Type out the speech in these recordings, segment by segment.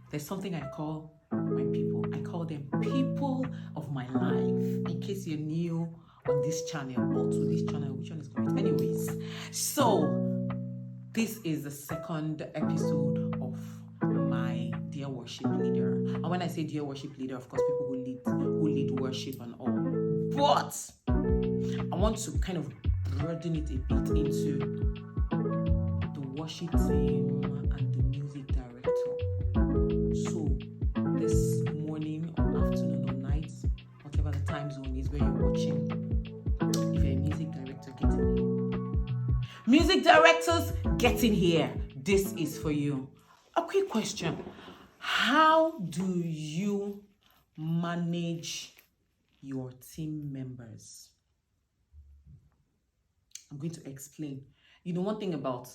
There's something I call my people. I call them people of my life. In case you're new on this channel or to this channel, which one is correct? Anyways, so this is the second episode of my Dear Worship Leader. And when I say Dear Worship Leader, of course, people who lead worship and all. But I want to kind of broaden it a bit into the worship team and the music director. So this morning or afternoon or night, whatever the time zone is where you're watching, if you're a music director, get in here. Music directors, get in here. This is for you. A quick question. How do you manage your team members? I'm going to explain. You know, one thing about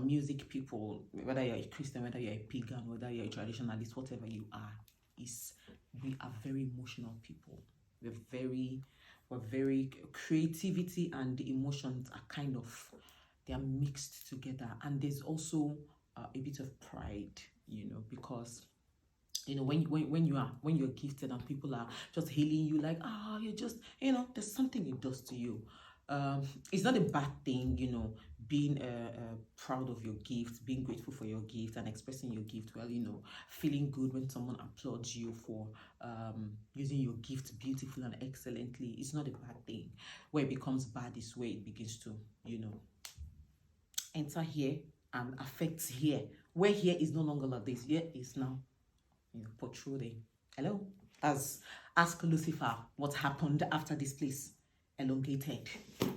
music people, whether you're a Christian, whether you're a pagan, whether you're a traditionalist, whatever you are, is we are very emotional people. We're very creativity and the emotions are kind of, they are mixed together, and there's also a bit of pride, you know, because you know when you're gifted and people are just hailing you like, you're just, you know, there's something it does to you. It's not a bad thing, you know, being proud of your gift, being grateful for your gift and expressing your gift well, you know, feeling good when someone applauds you for using your gift beautifully and excellently. It's not a bad thing. Where it becomes bad is where it begins to, you know, enter here and affects here. Where here is no longer like this, here is now, you know, protruding. Hello? Ask Lucifer what happened after this place elongated.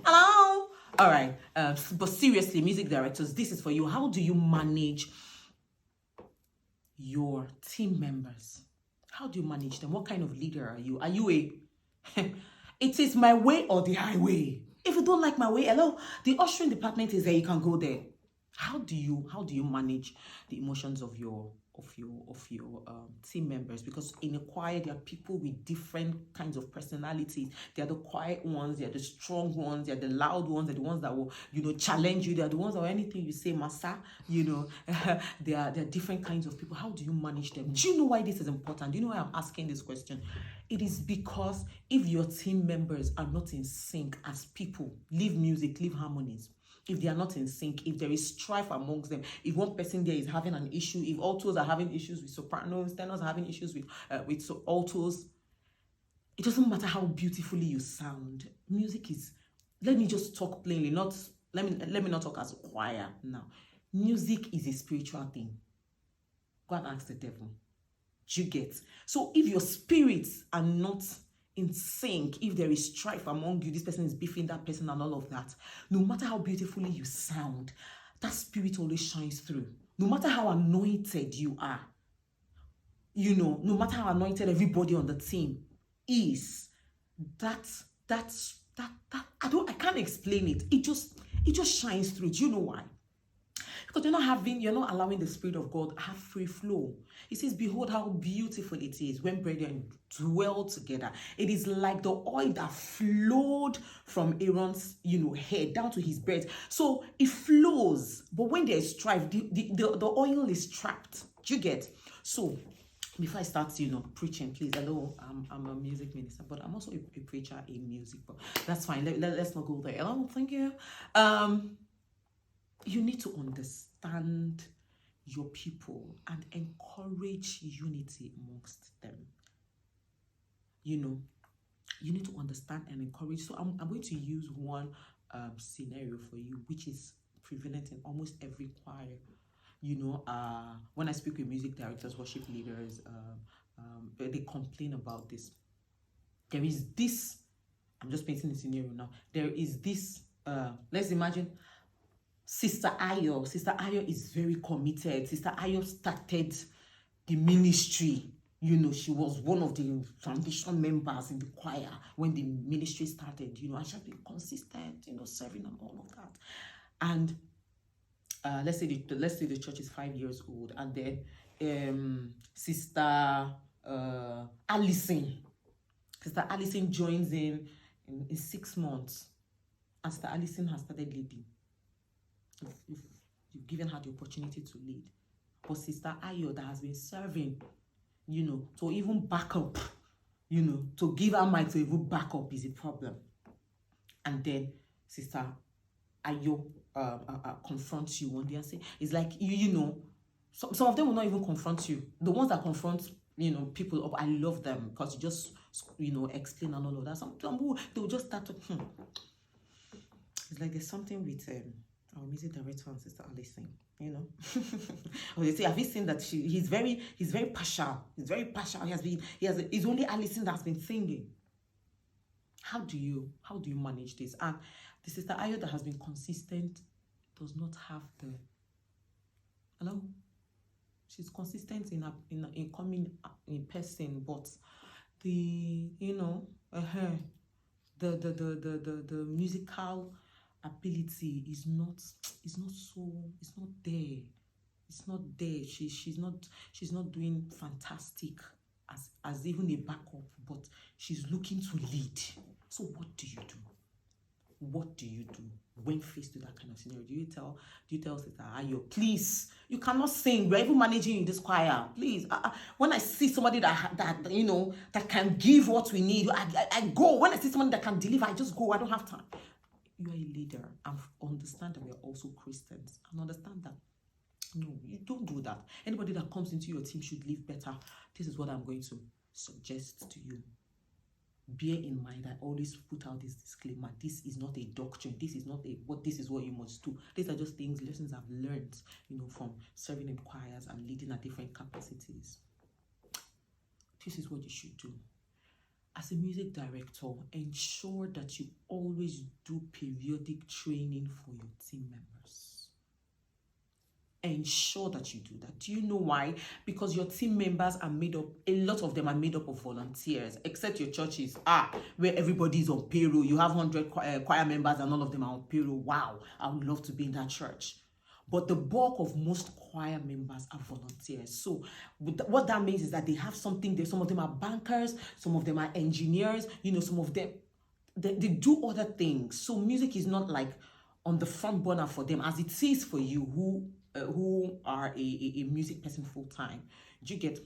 Hello? All right. But seriously, music directors, this is for you. How do you manage your team members? How do you manage them? What kind of leader are you? Are you a it is my way or the highway? If you don't like my way, hello, the ushering department is there. You can go there. How do you manage the emotions of your team members? Because in a choir there are people with different kinds of personalities. They are the quiet ones, they are the strong ones, they are the loud ones, they're the ones that will, you know, challenge you. They are the ones that anything you say, massa, you know. There are different kinds of people. How do you manage them? Do you know why this is important? Do you know why I'm asking this question? It is because if your team members are not in sync as people, leave music, leave harmonies. If they are not in sync, if there is strife amongst them, if one person there is having an issue, if altos are having issues with sopranos, tenors are having issues with altos, it doesn't matter how beautifully you sound. Music is, let me just talk plainly, let me not talk as a choir now. Music is a spiritual thing. Go and ask the devil. Do you get? So if your spirits are not in sync, if there is strife among you, this person is beefing that person and all of that, no matter how beautifully you sound, that spirit always shines through. No matter how anointed you are, you know, no matter how anointed everybody on the team is, I can't explain it. It just shines through. Do you know why? Because you're not allowing the Spirit of God have free flow. He says, behold how beautiful it is when brethren dwell together. It is like the oil that flowed from Aaron's, you know, head down to his beard. So it flows, but when there is strife, the oil is trapped. Do you get? So before I start, you know, preaching, please, hello, I'm a music minister, but I'm also a preacher in music, but that's fine. Let's not go there. Hello, thank you. You need to understand your people and encourage unity amongst them. You know, you need to understand and encourage. So I'm going to use one scenario for you, which is prevalent in almost every choir. You know, when I speak with music directors, worship leaders, they complain about this. There is this, I'm just painting the scenario now. There is this, let's imagine, Sister Ayo. Sister Ayo is very committed. Sister Ayo started the ministry. You know, she was one of the foundation members in the choir when the ministry started, you know, and she has been consistent, you know, serving and all of that. And let's say the church is 5 years old, and then Sister Allison joins in 6 months, and Sister Allison has started leading. If you've given her the opportunity to lead, But Sister Ayo that has been serving, to even back up, to give her mic to even back up is a problem. And then Sister Ayo confronts you one day and say, it's like, some of them will not even confront you. The ones that confront, people, I love them because you just, explain and all of that. Some they will just start to, It's like there's something with our music director and Sister Alison, Or they say, have you seen that he's very partial. He's very partial. It's only Alison that's been singing. How do you manage this? And the Sister Ayo that has been consistent does not have the, hello? She's consistent in coming in person, but the the musical ability is not there. It's not there. She's not doing fantastic as even a backup, but she's looking to lead. So what do you do? What do you do when faced with that kind of scenario? Do you tell Sister Ayo, please, you cannot sing. We're even managing in this choir. Please, when I see somebody that can give what we need, I go. When I see somebody that can deliver, I just go. I don't have time. You are a leader and understand that we are also Christians and understand that. No, you don't do that. Anybody that comes into your team should live better. This is what I'm going to suggest to you. Bear in mind, I always put out this disclaimer. This is not a doctrine. This is not this is what you must do. These are just lessons I've learned, from serving in choirs and leading at different capacities. This is what you should do. As a music director, ensure that you always do periodic training for your team members. Ensure that you do that. Do you know why? Because your team members are a lot of them are made up of volunteers, except your churches, where everybody is on payroll. You have 100 choir members and all of them are on payroll. Wow, I would love to be in that church. But the bulk of most choir members are volunteers. So what that means is that they have something there. Some of them are bankers, some of them are engineers, some of them, they do other things. So music is not like on the front burner for them as it is for you who are a music person full-time. Do you get?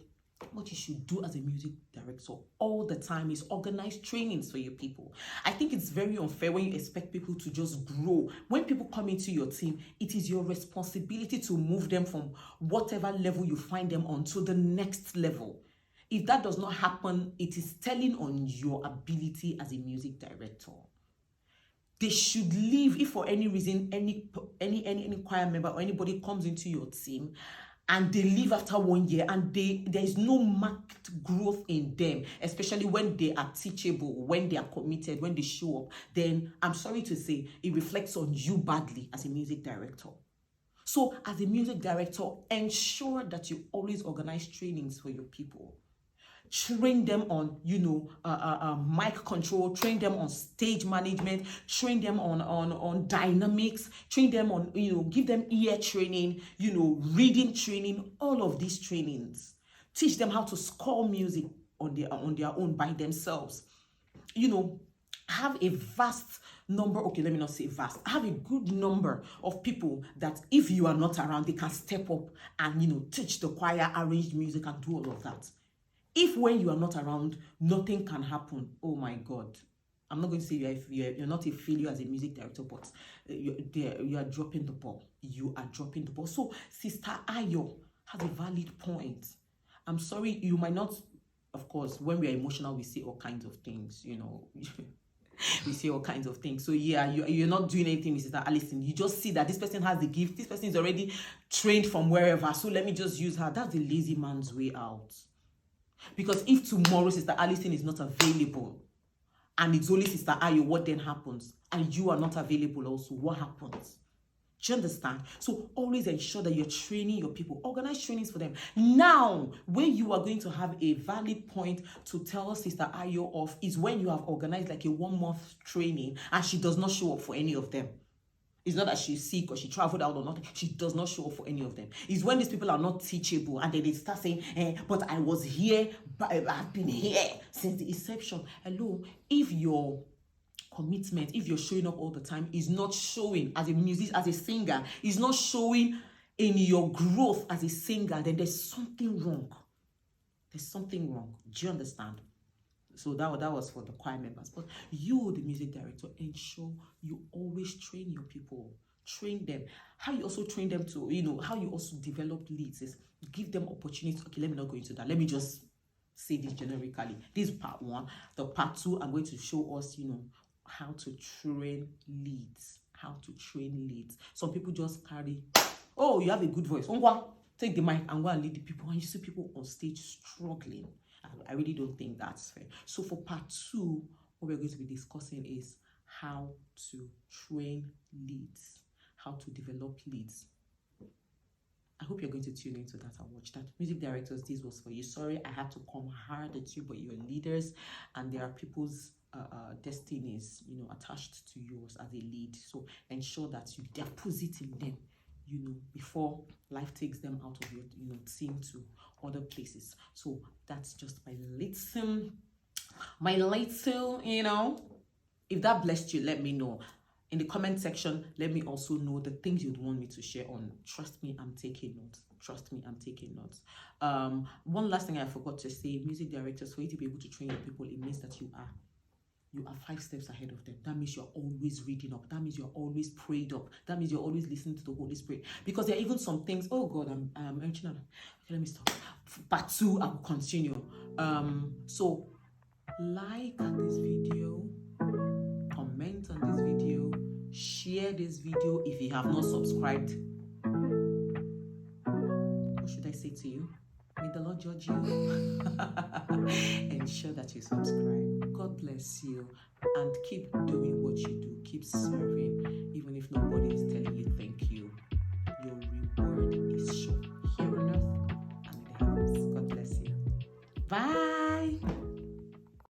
What you should do as a music director all the time is organize trainings for your people. I think it's very unfair when you expect people to just grow. When people come into your team, it is your responsibility to move them from whatever level you find them on to the next level. If that does not happen, it is telling on your ability as a music director. They should leave if for any reason any choir member or anybody comes into your team and they leave after 1 year and there is no marked growth in them, especially when they are teachable, when they are committed, when they show up, then I'm sorry to say it reflects on you badly as a music director. So as a music director, ensure that you always organize trainings for your people. Train them on, mic control, train them on stage management, train them on dynamics, train them on, give them ear training, reading training, all of these trainings. Teach them how to score music on their own by themselves. Have a vast number, okay, let me not say vast, have a good number of people that if you are not around, they can step up and, teach the choir, arrange music and do all of that. If when you are not around, nothing can happen, oh my God. I'm not going to say you're not a failure as a music director, but you are dropping the ball. You are dropping the ball. So Sister Ayo has a valid point. I'm sorry, you might not, of course, when we are emotional, we say all kinds of things, we say all kinds of things. So yeah, you're not doing anything with Sister Alison. You just see that this person has the gift. This person is already trained from wherever. So let me just use her. That's the lazy man's way out. Because if tomorrow Sister Alison is not available and it's only Sister Ayo, what then happens? And you are not available also, what happens? Do you understand? So always ensure that you're training your people. Organize trainings for them. Now, when you are going to have a valid point to tell Sister Ayo of is when you have organized like a 1 month training and she does not show up for any of them. It's not that she's sick or she traveled out or nothing. She does not show up for any of them. It's when these people are not teachable and then they start saying, but I was here, but I've been here since the inception. Hello, if your commitment, if you're showing up all the time, is not showing as a musician, as a singer, is not showing in your growth as a singer, then there's something wrong. There's something wrong. Do you understand? So that was for the choir members. But you, the music director, ensure you always train your people. Train them. How you also train them to, how you also develop leads is give them opportunities. Okay, let me not go into that. Let me just say this generically. This is part one. The part two, I'm going to show us, how to train leads. How to train leads. Some people just carry, oh, you have a good voice. Take the mic and go and lead the people. And you see people on stage struggling. I really don't think that's fair. So for part two, what we're going to be discussing is how to train leads, how to develop leads. I hope you're going to tune into that and watch that. Music directors, this was for you. Sorry, I had to come hard at you, but you're leaders, and there are people's destinies, attached to yours as a lead. So ensure that you deposit in them, before life takes them out of your, team to other places. So that's just my little, if that blessed you, let me know. In the comment section, let me also know the things you'd want me to share on. Trust me, I'm taking notes. Trust me, I'm taking notes. One last thing I forgot to say, music directors, for you to be able to train your people, it means that you are 5 steps ahead of them. That means you're always reading up. That means you're always prayed up. That means you're always listening to the Holy Spirit. Because there are even some things, oh God, I'm mentioning. Okay, let me stop. Part 2, I will continue. So like this video, comment on this video, share this video if you have not subscribed. What should I say to you? May the Lord judge you. Ensure that you subscribe. God bless you. And keep doing what you do. Keep serving. Even if nobody is telling you thank you. Your reward is sure. Here on earth and in the heavens. God bless you. Bye.